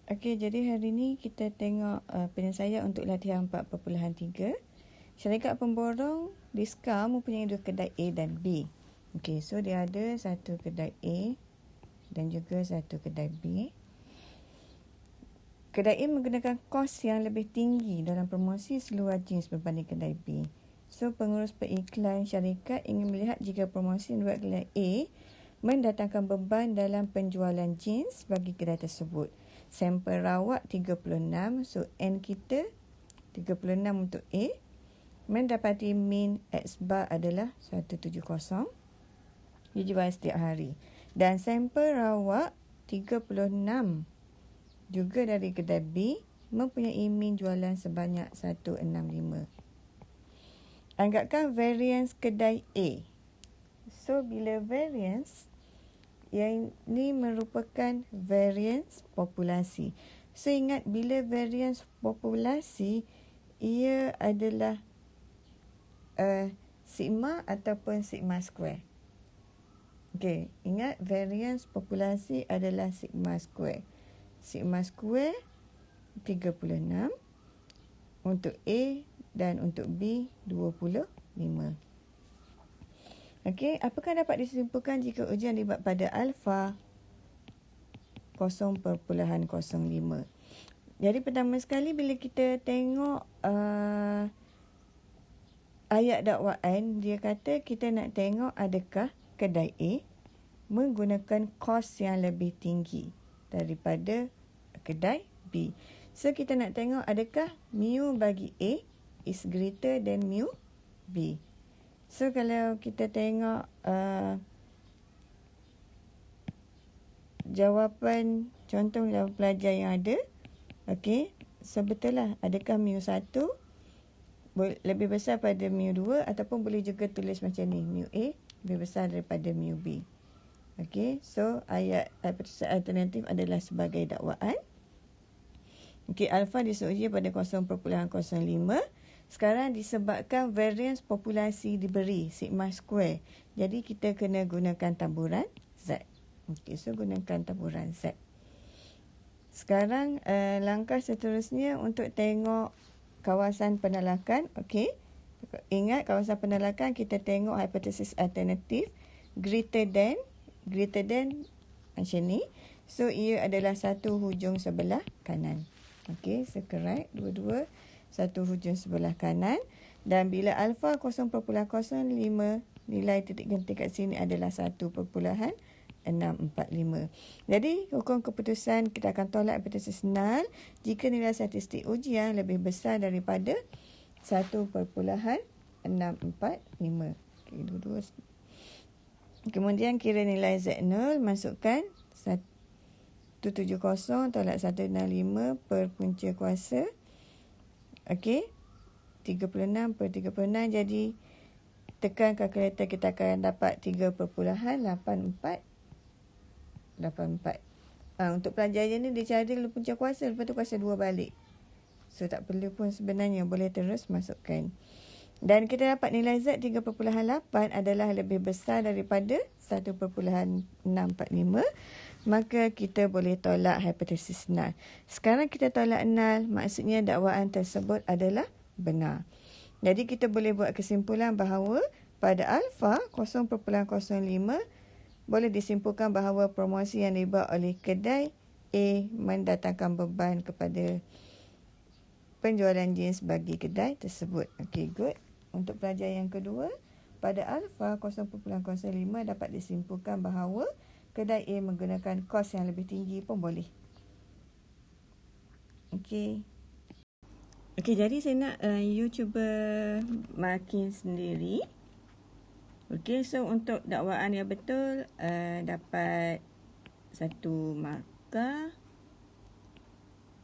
Okey, jadi hari ni kita tengok penyelesaian untuk latihan 4.3. Syarikat pemborong Diska mempunyai dua kedai A dan B. Okey, so dia ada satu kedai A dan juga satu kedai B. Kedai A menggunakan kos yang lebih tinggi dalam promosi seluar jeans berbanding kedai B. So, pengurus periklan syarikat ingin melihat jika promosi yang dibuat kedai A mendatangkan beban dalam penjualan jeans bagi kedai tersebut. Sampel rawak 36, so N kita 36 untuk A. Mendapati min X bar adalah 170. Dijual setiap hari. Dan sampel rawak 36 juga dari kedai B mempunyai min jualan sebanyak 165. Anggapkan variance kedai A. So, bila variance, yang ini merupakan variance populasi. So, ingat bila variance populasi, ia adalah sigma ataupun sigma square. Okey, ingat variance populasi adalah sigma square. Sigma square 36 untuk A dan untuk B 25. Okey, apakah dapat disimpulkan jika ujian dibuat pada alfa 0.05? Jadi pertama sekali bila kita tengok ayat dakwaan, dia kata kita nak tengok adakah kedai A menggunakan kos yang lebih tinggi daripada kedai B. So kita nak tengok adakah mu bagi A is greater than mu B. So, kalau kita tengok jawapan, contoh jawapan pelajar yang ada, okey, so betul lah, adakah mu1 lebih besar pada mu2 ataupun boleh juga tulis macam ni, mu A lebih besar daripada mu B. Okey, so ayat hipotesis alternatif adalah sebagai dakwaan. Okey, alfa disuji pada 0.05. Sekarang disebabkan variance populasi diberi sigma square. Jadi kita kena gunakan taburan Z. Okey, so gunakan taburan Z. Sekarang langkah seterusnya untuk tengok kawasan penolakan. Okey. Ingat kawasan penolakan kita tengok hipotesis alternatif greater than macam ni. So ia adalah satu hujung sebelah kanan. Okey, so correct dua-dua satu hujung sebelah kanan. Dan bila alfa 0.05, nilai titik ganti kat sini adalah 1.645. Jadi hukum keputusan kita akan tolak hipotesis null jika nilai statistik ujian lebih besar daripada 1.645. Okey, dua-dua. Kemudian kira nilai Z0, masukkan 170 tolak 165 per punca kuasa. Okey, 36 per 36, jadi tekan kalkulator kita akan dapat 3.8484. Untuk pelajaran ni dia cari dulu punca kuasa, lepas tu kuasa 2 balik. So tak perlu pun sebenarnya, boleh terus masukkan. Dan kita dapat nilai Z 3.8 adalah lebih besar daripada 1.645. Maka kita boleh tolak hipotesis null. Sekarang kita tolak null, maksudnya dakwaan tersebut adalah benar. Jadi kita boleh buat kesimpulan bahawa pada alfa 0.05 boleh disimpulkan bahawa promosi yang dibuat oleh kedai A mendatangkan beban kepada penjualan jeans bagi kedai tersebut. Okey, good. Untuk pelajaran yang kedua, pada alfa 0.05 dapat disimpulkan bahawa kedai A menggunakan kos yang lebih tinggi pun boleh. Okey. Okey, jadi saya nak you cuba marking sendiri. Okey, so untuk dakwaan yang betul dapat 1 markah.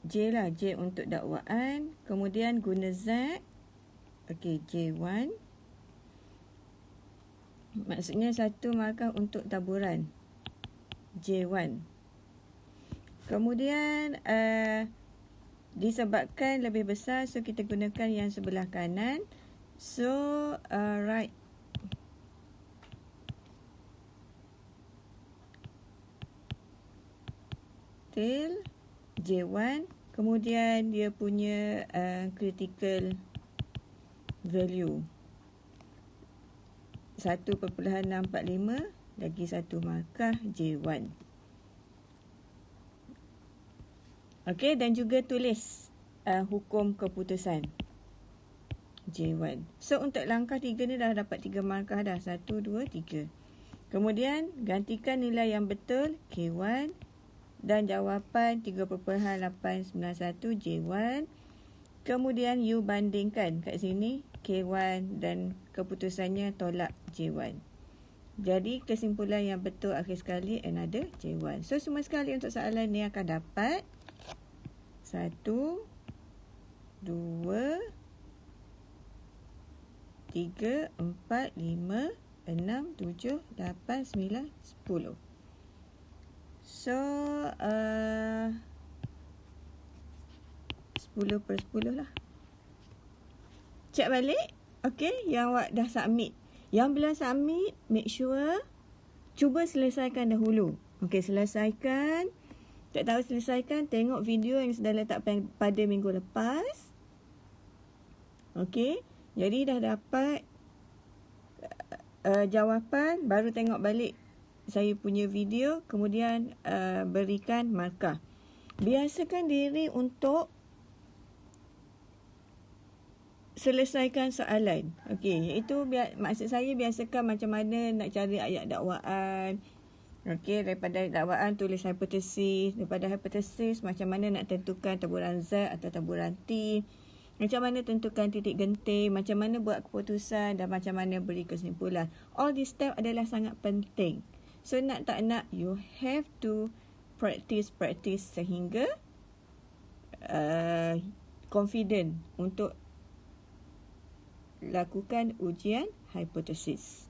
J lah, J untuk dakwaan. Kemudian guna Z. Okey, J1. Maksudnya 1 markah untuk taburan. J1. Kemudian disebabkan lebih besar, so kita gunakan yang sebelah kanan. So right tail J1, kemudian dia punya critical value 1.645 lagi 1 markah J1. Okey, dan juga tulis hukum keputusan J1. So untuk langkah 3 ni dah dapat 3 markah dah. 1, 2, 3. Kemudian gantikan nilai yang betul K1 dan jawapan 3.891 J1. Kemudian you bandingkan kat sini K1 dan keputusannya tolak J1. Jadi kesimpulan yang betul akhir sekali another J1. So semua sekali untuk soalan ni akan dapat 1, 2, 3, 4, 5, 6, 7, 8, 9, 10. So 10 per 10 lah. Cek balik. Okay, yang awak dah submit. Yang belum submit, make sure cuba selesaikan dahulu. Okay, selesaikan. Tak tahu selesaikan, tengok video yang sudah letak pada minggu lepas. Okay, jadi dah dapat jawapan, baru tengok balik saya punya video, kemudian berikan markah. Biasakan diri untuk selesaikan soalan. Okey, iaitu maksud saya biasakan macam mana nak cari ayat dakwaan. Okey, daripada dakwaan tulis hipotesis, daripada hipotesis macam mana nak tentukan taburan Z atau taburan T. Macam mana tentukan titik genting, macam mana buat keputusan dan macam mana beri kesimpulan. All these steps adalah sangat penting. So nak tak nak, you have to practice sehingga confident untuk lakukan ujian hipotesis.